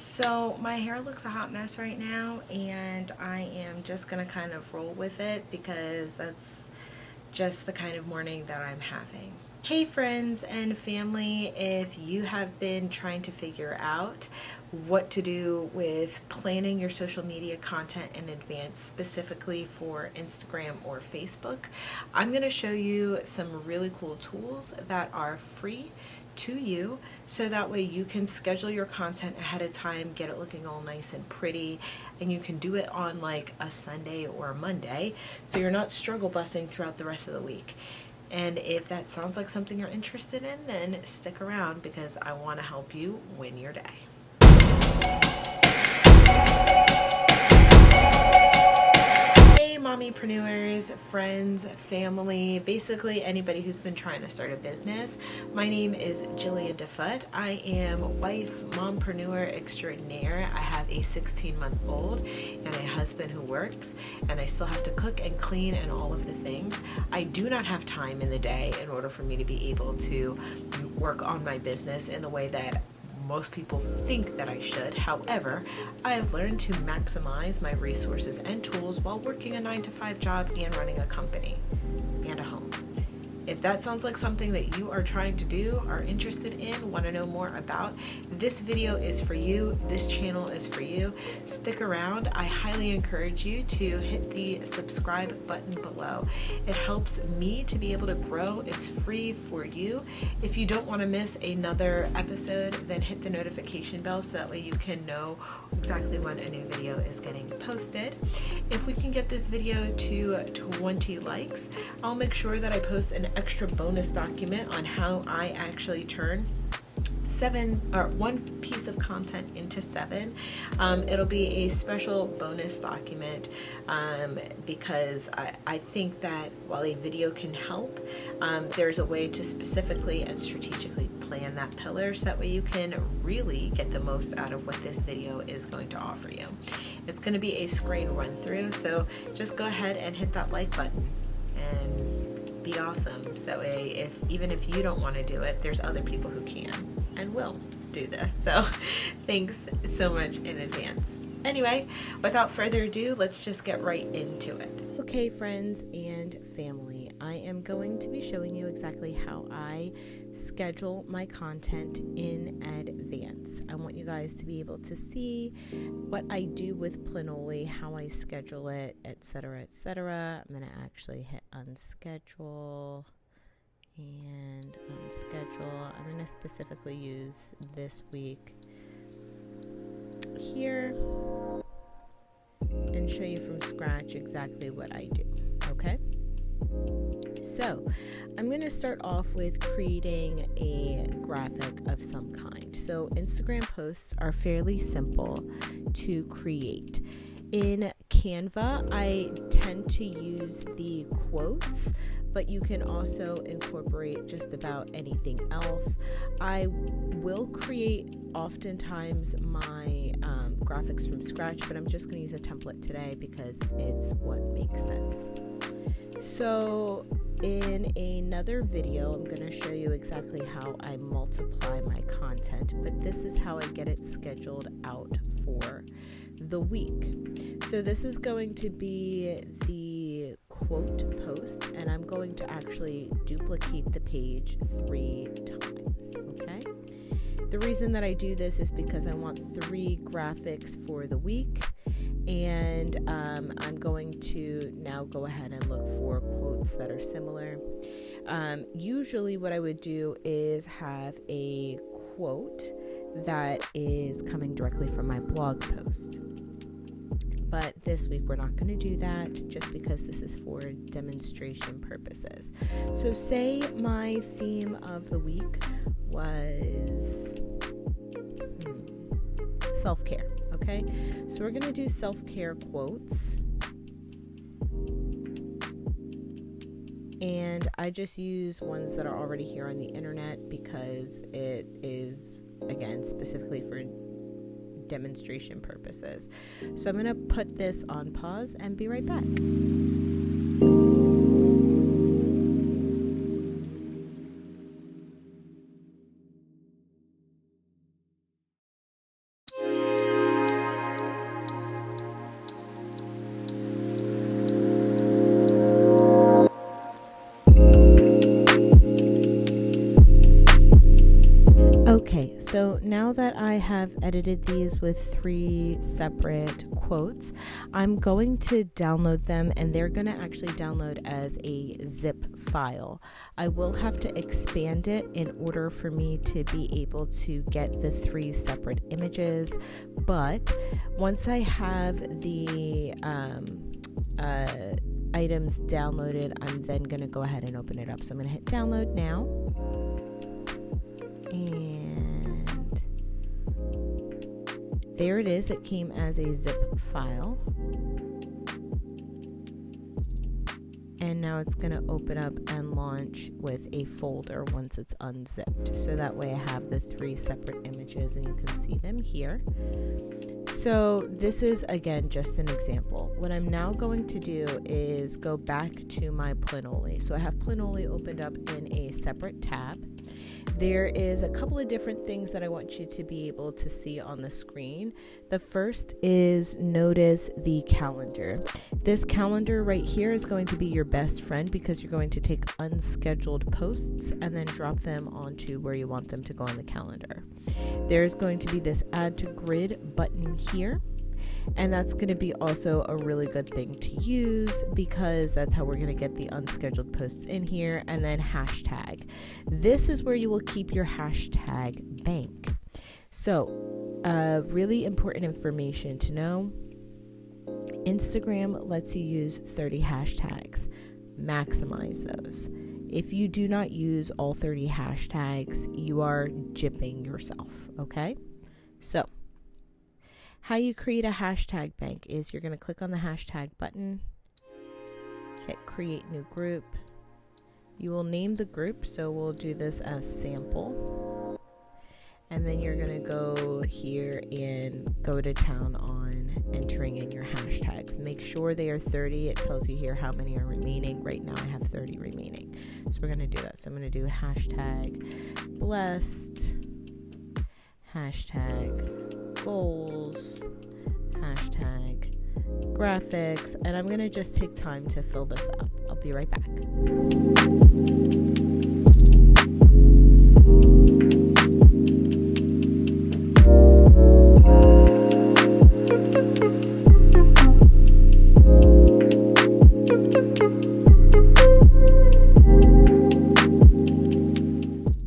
So my hair looks a hot mess right now, and I am just gonna kind of roll with it because that's just the kind of morning that I'm having. Hey, friends and family, if you have been trying to figure out what to do with planning your social media content in advance, specifically for Instagram or Facebook, I'm going to show you some really cool tools that are free to you so that way you can schedule your content ahead of time, get it looking all nice and pretty, and you can do it on like a Sunday or a Monday so you're not struggle busing throughout the rest of the week. And if that sounds like something you're interested in, then stick around because I want to help you win your day. Hey, mommypreneurs, friends, family, basically anybody who's been trying to start a business. My name is Jillian DeFoot. I am wife, mompreneur extraordinaire. I have a 16-month-old and a husband who works, and I still have to cook and clean and all of the things. I do not have time in the day in order for me to be able to work on my business in the way that most people think that I should. However, I have learned to maximize my resources and tools while working a 9-to-5 job and running a company and a home. If that sounds like something that you are trying to do, are interested in, want to know more about, this video is for you. This channel is for you. Stick around. I highly encourage you to hit the subscribe button below. It helps me to be able to grow. It's free for you. If you don't want to miss another episode, then hit the notification bell so that way you can know exactly when a new video is getting posted. If we can get this video to 20 likes, I'll make sure that I post an extra bonus document on how I actually turn one piece of content into 7. It'll be a special bonus document because I think that while a video can help, there's a way to specifically and strategically plan that pillar so that way you can really get the most out of what this video is going to offer you. It's going to be a screen run through, so just go ahead and hit that like button and be awesome. So even if you don't want to do it, there's other people who can and will do this. So thanks so much in advance. Anyway, without further ado, let's just get right into it. Okay, friends and family, I am going to be showing you exactly how I schedule my content in advance. I want you guys to be able to see what I do with Planoly, how I schedule it, etc., etc. I'm going to actually hit unschedule and unschedule. I'm going to specifically use this week here and show you from scratch exactly what I do. Okay? So I'm going to start off with creating a graphic of some kind. So Instagram posts are fairly simple to create. In Canva, I tend to use the quotes, but you can also incorporate just about anything else. I will create oftentimes my graphics from scratch, but I'm just going to use a template today because it's what makes sense. So in another video, I'm going to show you exactly how I multiply my content, but this is how I get it scheduled out for the week. So this is going to be the quote post, and I'm going to actually duplicate the page 3 times, okay? The reason that I do this is because I want 3 graphics for the week, and I'm going to now go ahead and look for quotes that are similar. Usually what I would do is have a quote that is coming directly from my blog post. But this week we're not going to do that just because this is for demonstration purposes. So say my theme of the week was self-care, okay? So we're going to do self-care quotes. And I just use ones that are already here on the internet because it is, again, specifically for demonstration purposes. So I'm going to put this on pause and be right back. so now that I have edited these with 3 separate quotes, I'm going to download them, and they're going to actually download as a zip file. I will have to expand it in order for me to be able to get the 3 separate images, but once I have the items downloaded, I'm then going to go ahead and open it up. So I'm going to hit download now, and there it is. It came as a zip file, and now it's going to open up and launch with a folder once it's unzipped, so that way I have the 3 separate images and you can see them here. So this is, again, just an example. What I'm now going to do is go back to my Planoly. So I have Planoly opened up in a separate tab. There is a couple of different things that I want you to be able to see on the screen. The first is, notice the calendar. This calendar right here is going to be your best friend, because you're going to take unscheduled posts and then drop them onto where you want them to go on the calendar. There's going to be this add to grid button here, and that's going to be also a really good thing to use, because that's how we're going to get the unscheduled posts in here. And then hashtag. This is where you will keep your hashtag bank. So really important information to know. Instagram lets you use 30 hashtags. Maximize those. If you do not use all 30 hashtags, you are gypping yourself, okay? So, how you create a hashtag bank is you're going to click on the hashtag button, hit create new group. You will name the group, so we'll do this as sample. And then you're going to go here and go to town on entering in your hashtags. Make sure they are 30. It tells you here how many are remaining. Right now I have 30 remaining. So we're going to do that. So I'm going to do hashtag blessed, hashtag goals, hashtag graphics, and I'm going to just take time to fill this up. I'll be right back.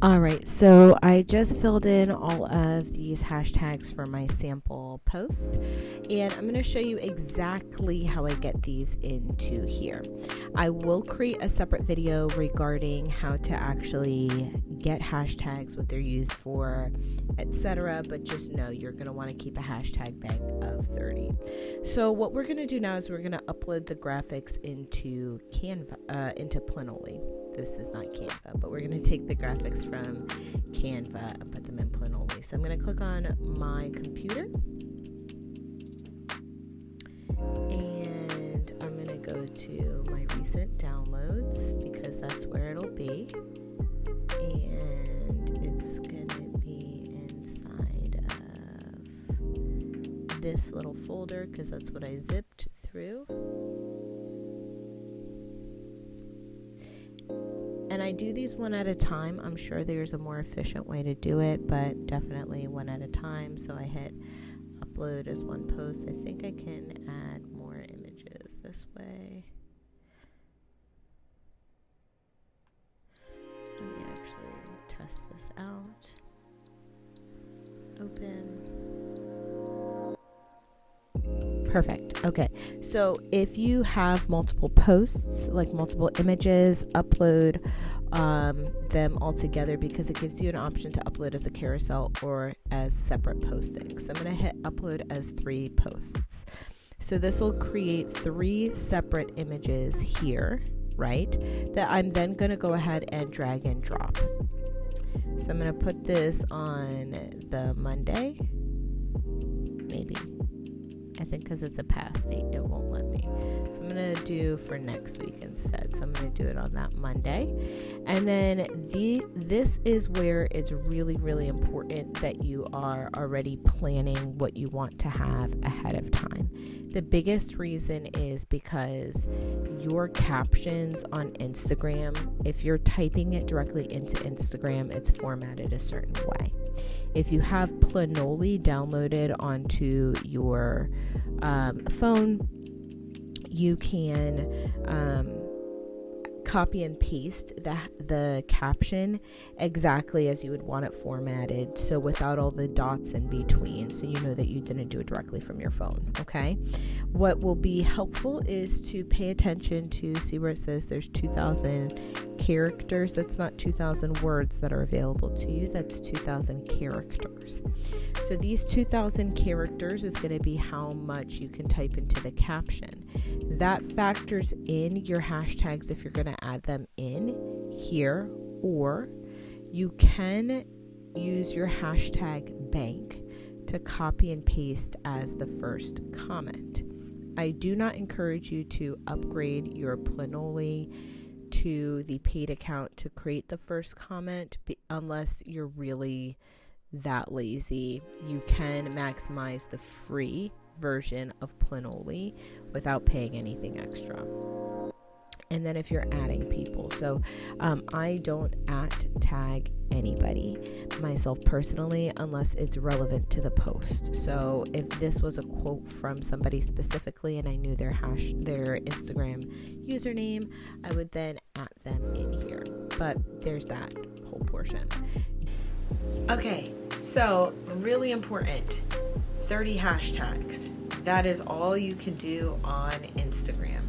Alright, so I just filled in all of these hashtags for my sample post, and I'm going to show you exactly how I get these into here. I will create a separate video regarding how to actually get hashtags, what they're used for, etc., but just know you're going to want to keep a hashtag bank of 30. So what we're going to do now is we're going to upload the graphics into into Planoly. This is not Canva, but we're going to take the graphics from Canva and put them in Planoly. So I'm going to click on my computer, and I'm going to go to my recent downloads, because that's where it'll be, and it's going to be inside of this little folder, because that's what I zipped through. And I do these one at a time. I'm sure there's a more efficient way to do it, but definitely one at a time. So I hit upload as one post. I think I can add more images this way. Let me actually test this out. Open. Perfect. Okay, so if you have multiple posts, like multiple images, upload them all together, because it gives you an option to upload as a carousel or as separate posting. So I'm going to hit upload as 3 posts. So this will create 3 separate images here, right, that I'm then going to go ahead and drag and drop. So I'm going to put this on the Monday, maybe. I think because it's a past date, it won't let me. So I'm going to do for next week instead. So I'm going to do it on that Monday. And then this is where it's really, really important that you are already planning what you want to have ahead of time. The biggest reason is because your captions on Instagram, if you're typing it directly into Instagram, it's formatted a certain way. If you have Planoly downloaded onto your phone, you can copy and paste the caption exactly as you would want it formatted, so without all the dots in between, so you know that you didn't do it directly from your phone. Okay, what will be helpful is to pay attention to see where it says there's 2,000 characters. That's not 2,000 words that are available to you, that's 2,000 characters. So these 2,000 characters is going to be how much you can type into the caption. That factors in your hashtags if you're going to add them in here, or you can use your hashtag bank to copy and paste as the first comment. I do not encourage you to upgrade your Planoly to the paid account to create the first comment unless you're really that lazy. You can maximize the free version of Planoly without paying anything extra. And then if you're adding people, so I don't tag anybody myself personally unless it's relevant to the post. So if this was a quote from somebody specifically and I knew their Instagram username, I would then at them in here. But there's that whole portion. Okay, so really important, 30 hashtags. That is all you can do on Instagram.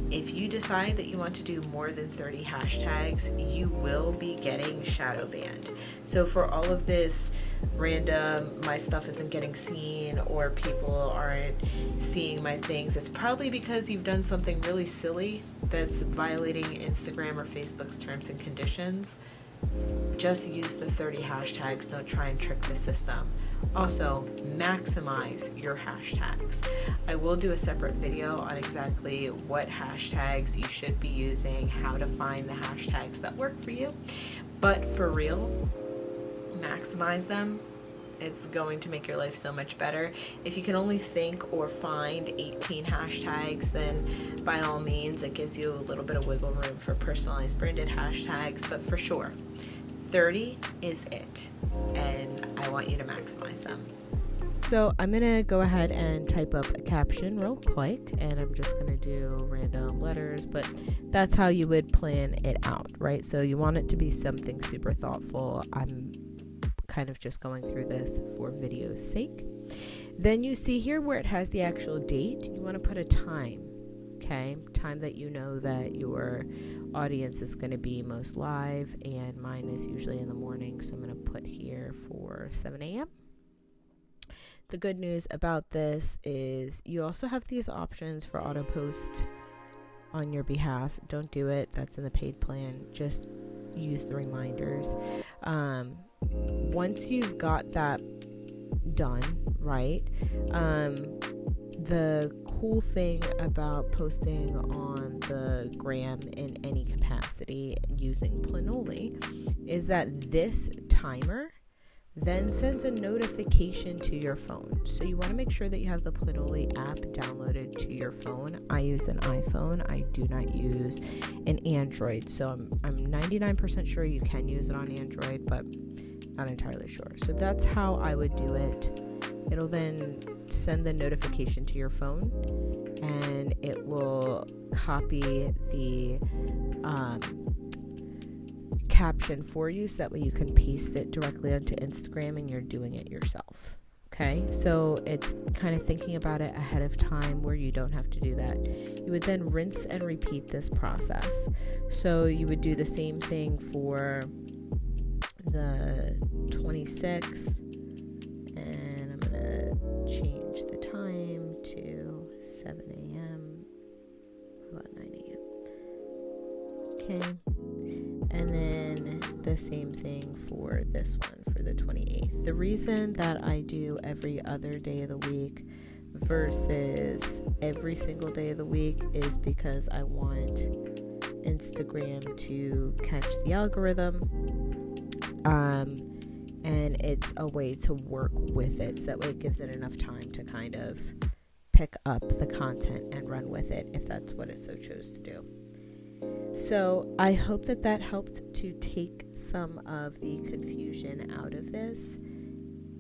If you decide that you want to do more than 30 hashtags, you will be getting shadow banned. So for all of this random, my stuff isn't getting seen or people aren't seeing my things, it's probably because you've done something really silly that's violating Instagram or Facebook's terms and conditions. Just use the 30 hashtags. Don't try and trick the system. Also, maximize your hashtags. I will do a separate video on exactly what hashtags you should be using, how to find the hashtags that work for you. But for real, maximize them. It's going to make your life so much better. If you can only think or find 18 hashtags, then by all means, it gives you a little bit of wiggle room for personalized branded hashtags. But for sure, 30 is it. And I want you to maximize them. So I'm going to go ahead and type up a caption real quick, and I'm just going to do random letters, but that's how you would plan it out, right? So you want it to be something super thoughtful. I'm kind of just going through this for video's sake. Then you see here where it has the actual date, you want to put a time, okay? Time that you know that your audience is going to be most live, and mine is usually in the morning, so I'm going to put here for 7 a.m. The good news about this is you also have these options for auto post on your behalf. Don't do it, that's in the paid plan. Just use the reminders. Once you've got that done, right, the cool thing about posting on the gram in any capacity using Planoly is that this timer then sends a notification to your phone. So you want to make sure that you have the Planoly app downloaded to your phone. I use an iPhone. I do not use an Android. So I'm 99% sure you can use it on Android, but not entirely sure. So that's how I would do it. It'll then send the notification to your phone, and it will copy the caption for you, so that way you can paste it directly onto Instagram and you're doing it yourself. Okay, so it's kind of thinking about it ahead of time where you don't have to do that. You would then rinse and repeat this process. So you would do the same thing for the 26th, and I'm gonna change the time to 7 a.m. How about 9 a.m.? Okay. And then the same thing for this one, for the 28th. The reason that I do every other day of the week versus every single day of the week is because I want Instagram to catch the algorithm. And it's a way to work with it, so that way it gives it enough time to kind of pick up the content and run with it if that's what it so chose to do. So I hope that helped to take some of the confusion out of this.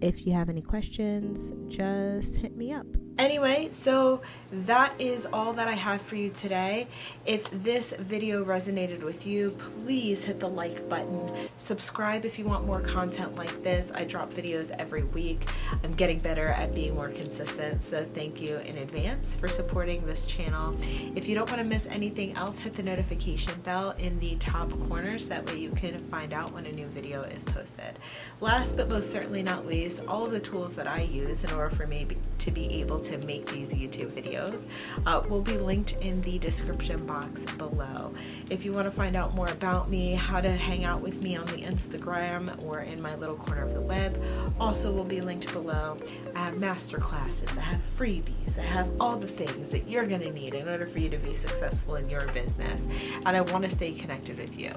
If you have any questions, just hit me up. Anyway, so that is all that I have for you today. If this video resonated with you, please hit the like button. Subscribe if you want more content like this. I drop videos every week. I'm getting better at being more consistent, so thank you in advance for supporting this channel. If you don't want to miss anything else, hit the notification bell in the top corner so that way you can find out when a new video is posted. Last but most certainly not least, all of the tools that I use in order for me to be able to make these YouTube videos will be linked in the description box below. If you want to find out more about me, how to hang out with me on the Instagram or in my little corner of the web, also will be linked below. I have master classes, I have freebies, I have all the things that you're going to need in order for you to be successful in your business, and I want to stay connected with you.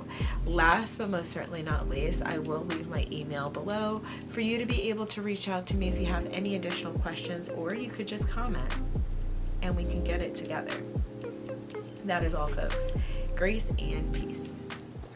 Last but most certainly not least, I will leave my email below for you to be able to reach out to me if you have any additional questions, or you could just comment and we can get it together. That is all, folks. Grace and peace.